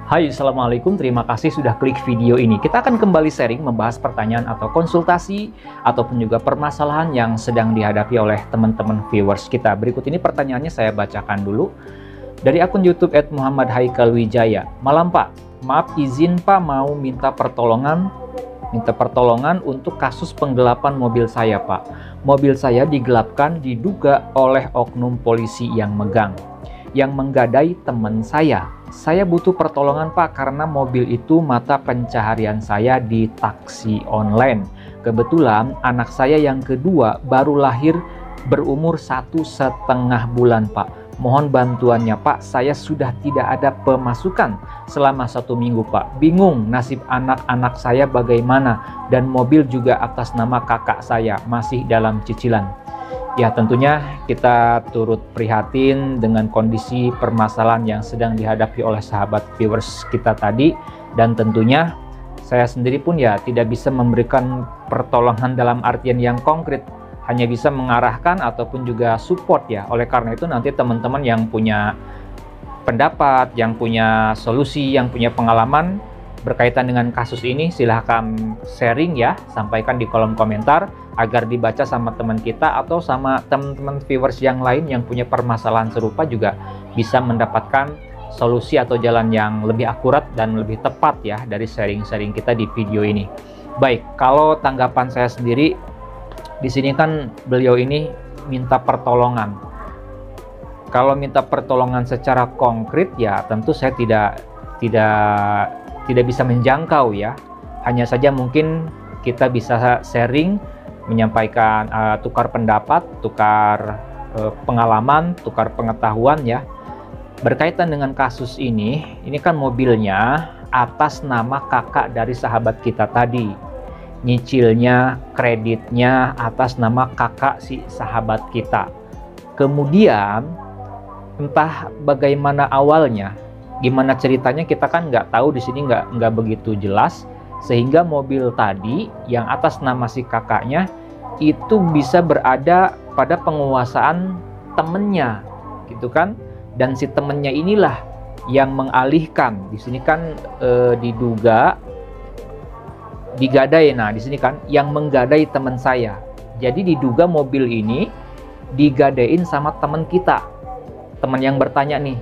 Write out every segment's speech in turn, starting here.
Hai, Assalamualaikum. Terima kasih sudah klik video ini. Kita akan kembali sharing membahas pertanyaan atau konsultasi ataupun juga permasalahan yang sedang dihadapi oleh teman-teman viewers kita. Berikut ini pertanyaannya saya bacakan dulu. Dari akun YouTube @muhammad_haikal_wijaya. Malam Pak, maaf izin Pak mau minta pertolongan untuk kasus penggelapan mobil saya Pak. Mobil saya digelapkan diduga oleh oknum polisi yang menggadai teman saya. Saya butuh pertolongan Pak karena mobil itu mata pencaharian saya di taksi online. Kebetulan anak saya yang kedua baru lahir berumur 1,5 bulan Pak. Mohon bantuannya Pak, saya sudah tidak ada pemasukan selama 1 minggu Pak. Bingung nasib anak-anak saya bagaimana, dan mobil juga atas nama kakak saya masih dalam cicilan. Ya, tentunya kita turut prihatin dengan kondisi permasalahan yang sedang dihadapi oleh sahabat viewers kita tadi, dan tentunya saya sendiri pun ya tidak bisa memberikan pertolongan dalam artian yang konkret, hanya bisa mengarahkan ataupun juga support ya. Oleh karena itu nanti teman-teman yang punya pendapat, yang punya solusi, yang punya pengalaman berkaitan dengan kasus ini, silahkan sharing ya, sampaikan di kolom komentar agar dibaca sama teman kita atau sama teman-teman viewers yang lain yang punya permasalahan serupa juga bisa mendapatkan solusi atau jalan yang lebih akurat dan lebih tepat ya dari sharing-sharing kita di video ini. Baik, kalau tanggapan saya sendiri di sini kan beliau ini minta pertolongan. Kalau minta pertolongan secara konkret ya tentu saya tidak bisa menjangkau ya. Hanya saja mungkin kita bisa sharing, menyampaikan tukar pendapat, tukar pengalaman, tukar pengetahuan ya. Berkaitan dengan kasus ini kan mobilnya atas nama kakak dari sahabat kita tadi. Nyicilnya, kreditnya atas nama kakak si sahabat kita. Kemudian entah bagaimana awalnya, gimana ceritanya kita kan nggak tahu, di sini nggak begitu jelas, sehingga mobil tadi yang atas nama si kakaknya itu bisa berada pada penguasaan temennya gitu kan, dan si temennya inilah yang mengalihkan. Di sini kan diduga digadai. Nah di sini kan yang menggadai teman saya, jadi diduga mobil ini digadain sama teman kita, teman yang bertanya nih.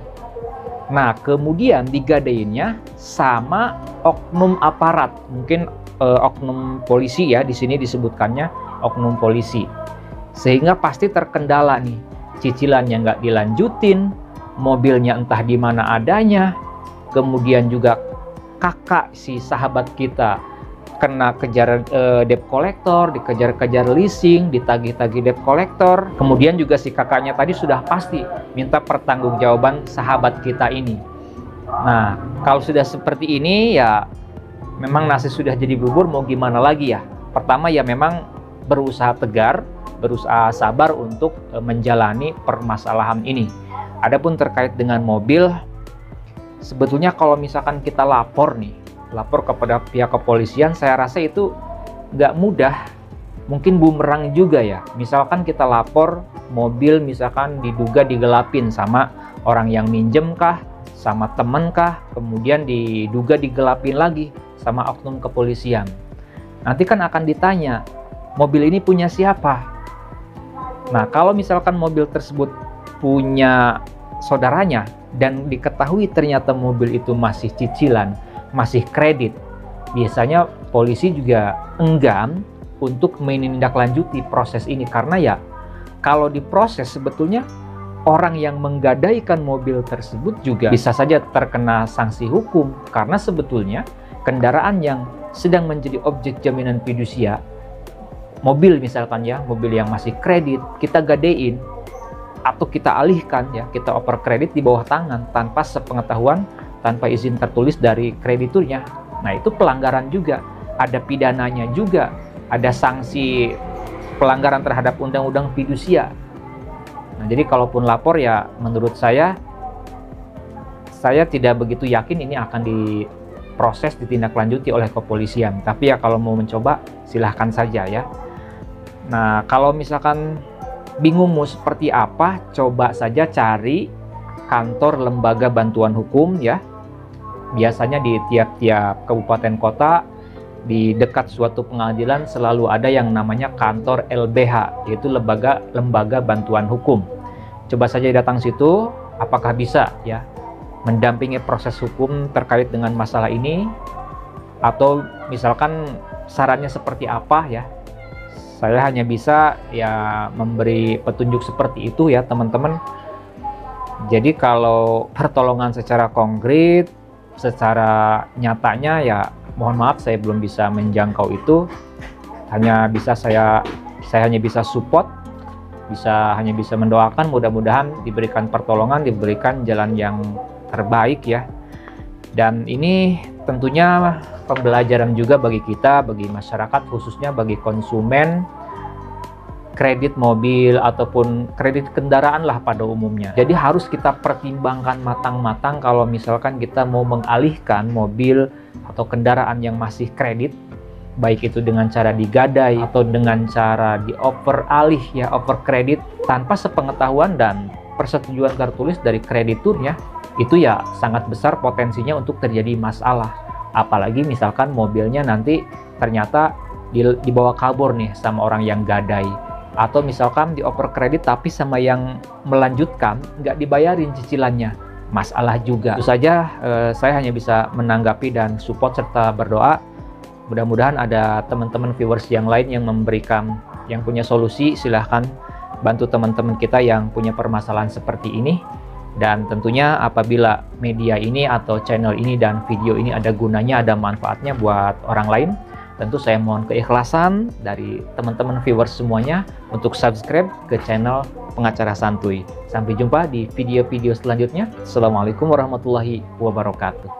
Nah, kemudian digadainnya sama oknum aparat, mungkin oknum polisi ya, di sini disebutkannya oknum polisi. Sehingga pasti terkendala nih, cicilannya nggak dilanjutin, mobilnya entah di mana adanya, kemudian juga kakak si sahabat kita kena kejar debt collector, dikejar-kejar leasing, ditagih-tagih debt collector. Kemudian juga si kakaknya tadi sudah pasti minta pertanggungjawaban sahabat kita ini. Nah, kalau sudah seperti ini ya memang nasi sudah jadi bubur, mau gimana lagi ya. Pertama ya memang berusaha tegar, berusaha sabar untuk menjalani permasalahan ini. Adapun terkait dengan mobil, sebetulnya kalau misalkan kita lapor kepada pihak kepolisian, saya rasa itu nggak mudah, mungkin bumerang juga ya. Misalkan kita lapor mobil misalkan diduga digelapin sama orang yang minjem kah, sama temen kah, kemudian diduga digelapin lagi sama oknum kepolisian. Nanti kan akan ditanya, mobil ini punya siapa? Nah, kalau misalkan mobil tersebut punya saudaranya dan diketahui ternyata mobil itu masih cicilan, masih kredit, biasanya polisi juga enggan untuk menindaklanjuti proses ini, karena ya kalau diproses sebetulnya orang yang menggadaikan mobil tersebut juga bisa saja terkena sanksi hukum, karena sebetulnya kendaraan yang sedang menjadi objek jaminan fidusia, mobil misalkan ya, mobil yang masih kredit kita gadein atau kita alihkan ya, kita oper kredit di bawah tangan tanpa sepengetahuan, tanpa izin tertulis dari krediturnya. Nah, itu pelanggaran juga, ada pidananya juga, ada sanksi pelanggaran terhadap undang-undang fidusia. Nah, jadi kalaupun lapor ya menurut saya tidak begitu yakin ini akan diproses, ditindaklanjuti oleh kepolisian. Tapi ya kalau mau mencoba silahkan saja ya. Nah, kalau misalkan bingung mau seperti apa, coba saja cari kantor lembaga bantuan hukum ya. biasanya di tiap-tiap kabupaten kota, di dekat suatu pengadilan selalu ada yang namanya kantor LBH, yaitu lembaga bantuan hukum. Coba saja datang situ, apakah bisa ya mendampingi proses hukum terkait dengan masalah ini, atau misalkan sarannya seperti apa ya. Saya hanya bisa ya memberi petunjuk seperti itu ya teman-teman. Jadi kalau pertolongan secara konkret, secara nyatanya ya mohon maaf saya belum bisa menjangkau itu. Saya hanya bisa support, hanya bisa mendoakan, mudah-mudahan diberikan pertolongan, diberikan jalan yang terbaik ya. Dan ini tentunya pembelajaran juga bagi kita, bagi masyarakat, khususnya bagi konsumen kredit mobil ataupun kredit kendaraan lah pada umumnya. Jadi harus kita pertimbangkan matang-matang kalau misalkan kita mau mengalihkan mobil atau kendaraan yang masih kredit, baik itu dengan cara digadai atau dengan cara dioper alih ya, over kredit tanpa sepengetahuan dan persetujuan tertulis dari krediturnya, itu ya sangat besar potensinya untuk terjadi masalah. Apalagi misalkan mobilnya nanti ternyata dibawa kabur nih sama orang yang gadai, atau misalkan dioper kredit tapi sama yang melanjutkan nggak dibayarin cicilannya, masalah juga. Itu saja saya hanya bisa menanggapi dan support serta berdoa. Mudah-mudahan ada teman-teman viewers yang lain yang yang punya solusi. Silahkan bantu teman-teman kita yang punya permasalahan seperti ini. Dan tentunya apabila media ini atau channel ini dan video ini ada gunanya, ada manfaatnya buat orang lain, tentu saya mohon keikhlasan dari teman-teman viewers semuanya untuk subscribe ke channel Pengacara Santuy. Sampai jumpa di video-video selanjutnya. Assalamualaikum warahmatullahi wabarakatuh.